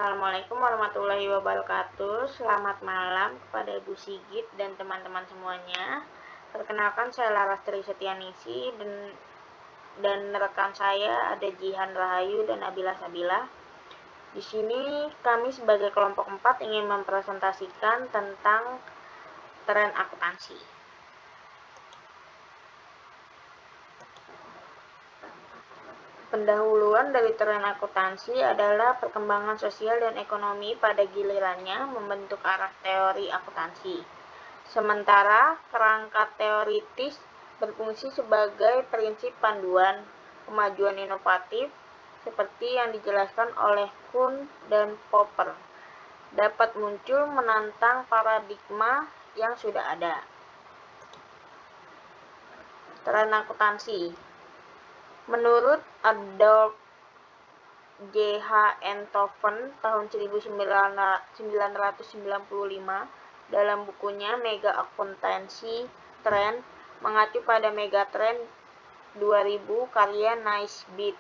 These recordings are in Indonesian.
Assalamualaikum warahmatullahi wabarakatuh. Selamat malam kepada Ibu Sigit dan teman-teman semuanya. Perkenalkan, saya Laras Tri Setianingsi dan rekan saya ada Jihan Rahayu dan Nabila Sabila. Di sini kami sebagai kelompok 4 ingin mempresentasikan tentang tren akuntansi. Pendahuluan dari tren akuntansi adalah perkembangan sosial dan ekonomi pada gilirannya membentuk arah teori akuntansi. Sementara kerangka teoritis berfungsi sebagai prinsip panduan kemajuan inovatif seperti yang dijelaskan oleh Kuhn dan Popper dapat muncul menantang paradigma yang sudah ada. Tren akuntansi. Menurut Adolf J.H. Enthoven tahun 1995 dalam bukunya Mega Akuntansi Trend mengacu pada Megatrend 2000 karya Naisbitt,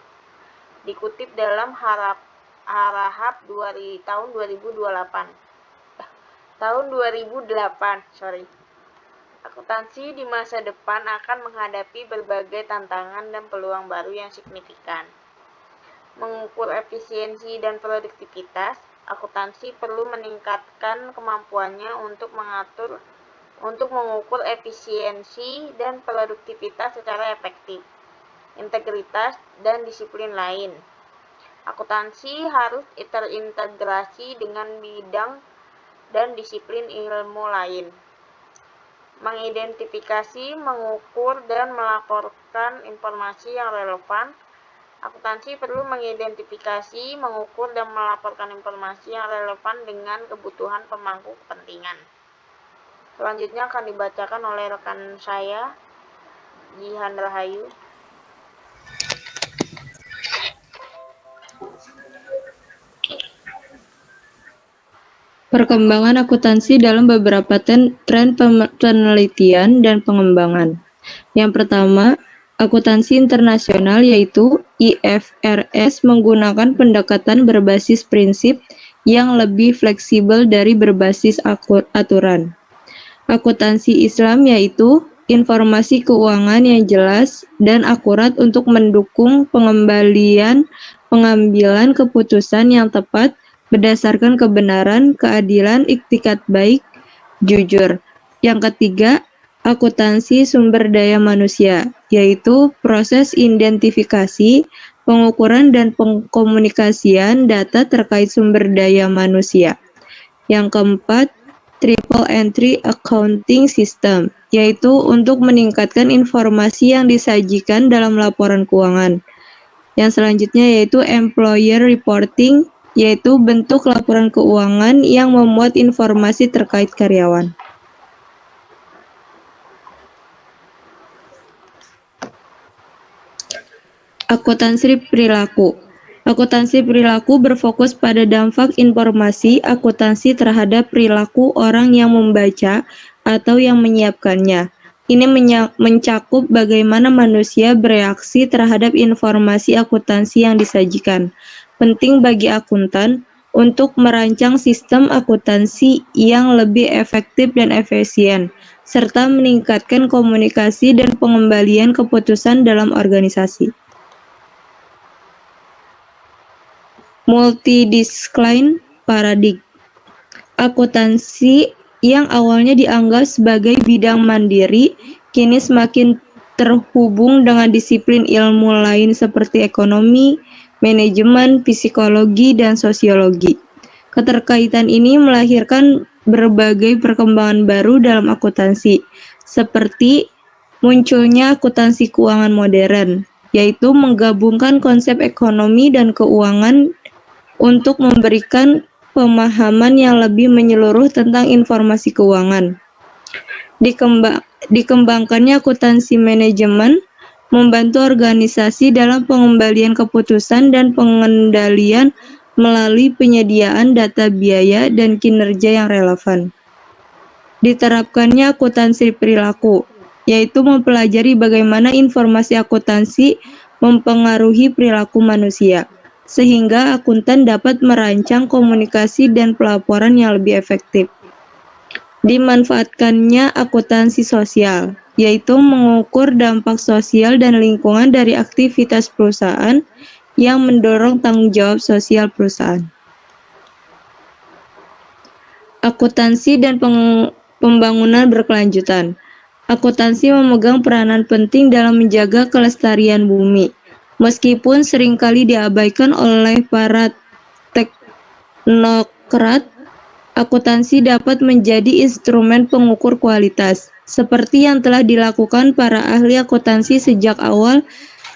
dikutip dalam Harahap tahun 2008. Akuntansi di masa depan akan menghadapi berbagai tantangan dan peluang baru yang signifikan. Mengukur efisiensi dan produktivitas, akuntansi perlu meningkatkan kemampuannya untuk mengukur efisiensi dan produktivitas secara efektif, integritas, dan disiplin lain. Akuntansi harus terintegrasi dengan bidang dan disiplin ilmu lain. Mengidentifikasi, mengukur, dan melaporkan informasi yang relevan. Akuntansi perlu mengidentifikasi, mengukur, dan melaporkan informasi yang relevan dengan kebutuhan pemangku kepentingan. Selanjutnya akan dibacakan oleh rekan saya, Jihan Rahayu. Perkembangan akuntansi dalam beberapa tren penelitian dan pengembangan. Yang pertama, akuntansi internasional yaitu IFRS menggunakan pendekatan berbasis prinsip yang lebih fleksibel dari berbasis aturan. Akuntansi Islam yaitu informasi keuangan yang jelas dan akurat untuk mendukung pengambilan keputusan yang tepat berdasarkan kebenaran, keadilan, iktikat baik, jujur. Yang ketiga, akuntansi sumber daya manusia, yaitu proses identifikasi, pengukuran, dan pengkomunikasian data terkait sumber daya manusia. Yang keempat, triple entry accounting system, yaitu untuk meningkatkan informasi yang disajikan dalam laporan keuangan. Yang selanjutnya yaitu employer reporting, yaitu bentuk laporan keuangan yang memuat informasi terkait karyawan. Akuntansi perilaku. Akuntansi perilaku berfokus pada dampak informasi akuntansi terhadap perilaku orang yang membaca atau yang menyiapkannya. Ini mencakup bagaimana manusia bereaksi terhadap informasi akuntansi yang disajikan. Penting bagi akuntan untuk merancang sistem akuntansi yang lebih efektif dan efisien, serta meningkatkan komunikasi dan pengembalian keputusan dalam organisasi. Multidiscipline paradigm. Akuntansi yang awalnya dianggap sebagai bidang mandiri, kini semakin terhubung dengan disiplin ilmu lain seperti ekonomi, manajemen, psikologi, dan sosiologi. Keterkaitan ini melahirkan berbagai perkembangan baru dalam akuntansi, seperti munculnya akuntansi keuangan modern, yaitu menggabungkan konsep ekonomi dan keuangan untuk memberikan pemahaman yang lebih menyeluruh tentang informasi keuangan. Dikembangkannya akuntansi manajemen membantu organisasi dalam pengembalian keputusan dan pengendalian melalui penyediaan data biaya dan kinerja yang relevan. Diterapkannya akuntansi perilaku, yaitu mempelajari bagaimana informasi akuntansi mempengaruhi perilaku manusia. sehingga akuntan dapat merancang komunikasi dan pelaporan yang lebih efektif. Dimanfaatkannya akuntansi sosial, yaitu mengukur dampak sosial dan lingkungan dari aktivitas perusahaan yang mendorong tanggung jawab sosial perusahaan. Akuntansi dan pembangunan berkelanjutan. Akuntansi memegang peranan penting dalam menjaga kelestarian bumi, meskipun seringkali diabaikan oleh para teknokrat. Akuntansi dapat menjadi instrumen pengukur kualitas, seperti yang telah dilakukan para ahli akuntansi sejak awal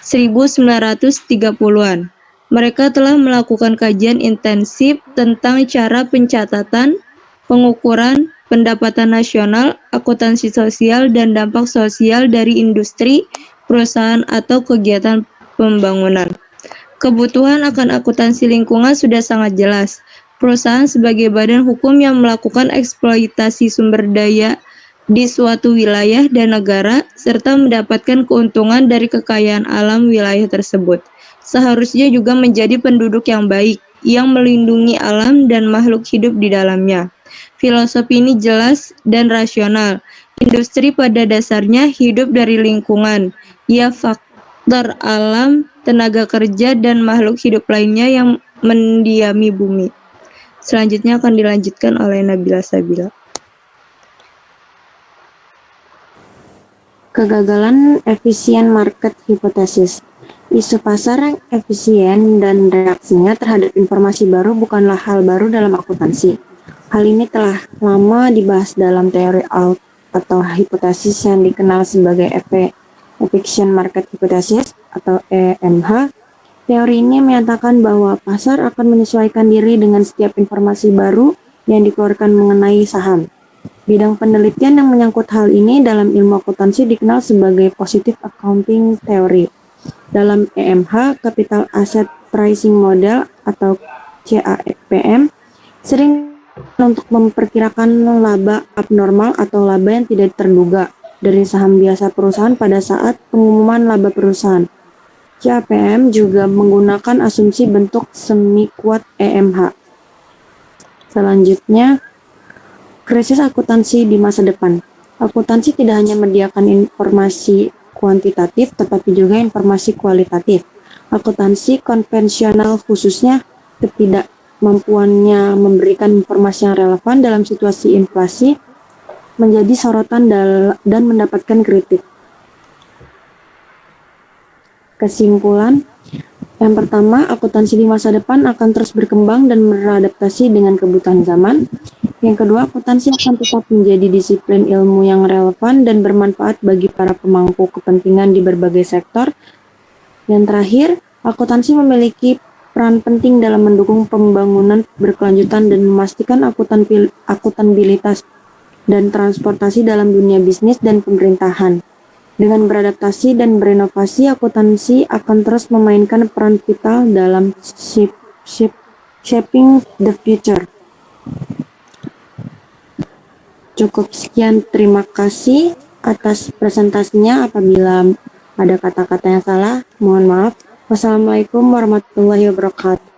1930-an. Mereka telah melakukan kajian intensif tentang cara pencatatan, pengukuran, pendapatan nasional, akuntansi sosial, dan dampak sosial dari industri, perusahaan, atau kegiatan pembangunan. Kebutuhan akan akuntansi lingkungan sudah sangat jelas. Perusahaan sebagai badan hukum yang melakukan eksploitasi sumber daya di suatu wilayah dan negara, serta mendapatkan keuntungan dari kekayaan alam wilayah tersebut, seharusnya juga menjadi penduduk yang baik, yang melindungi alam dan makhluk hidup di dalamnya. Filosofi ini jelas dan rasional. Industri pada dasarnya hidup dari lingkungan, ia faktor alam, tenaga kerja, dan makhluk hidup lainnya yang mendiami bumi. Selanjutnya akan dilanjutkan oleh Nabila Sabila. Kegagalan efisien market hipotesis. Isu pasar yang efisien dan reaksinya terhadap informasi baru bukanlah hal baru dalam akuntansi. Hal ini telah lama dibahas dalam teori atau hipotesis yang dikenal sebagai efficient market hypothesis atau EMH. Teori ini menyatakan bahwa pasar akan menyesuaikan diri dengan setiap informasi baru yang dikeluarkan mengenai saham. Bidang penelitian yang menyangkut hal ini dalam ilmu akuntansi dikenal sebagai Positive Accounting Theory. Dalam EMH, Capital Asset Pricing Model atau CAPM, sering untuk memperkirakan laba abnormal atau laba yang tidak terduga dari saham biasa perusahaan pada saat pengumuman laba perusahaan. CAPM juga menggunakan asumsi bentuk semi kuat EMH. Selanjutnya, krisis akuntansi di masa depan. Akuntansi tidak hanya menyediakan informasi kuantitatif, tetapi juga informasi kualitatif. Akuntansi konvensional khususnya ketidakmampuannya memberikan informasi yang relevan dalam situasi inflasi menjadi sorotan dan mendapatkan kritik. Kesimpulan, yang pertama, akuntansi di masa depan akan terus berkembang dan beradaptasi dengan kebutuhan zaman. Yang kedua, akuntansi akan tetap menjadi disiplin ilmu yang relevan dan bermanfaat bagi para pemangku kepentingan di berbagai sektor. Yang terakhir, akuntansi memiliki peran penting dalam mendukung pembangunan berkelanjutan dan memastikan akuntabilitas dan transportasi dalam dunia bisnis dan pemerintahan. Dengan beradaptasi dan berinovasi, akuntansi akan terus memainkan peran vital dalam shaping the future. Cukup sekian, terima kasih atas presentasinya. Apabila ada kata-kata yang salah, mohon maaf. Wassalamualaikum warahmatullahi wabarakatuh.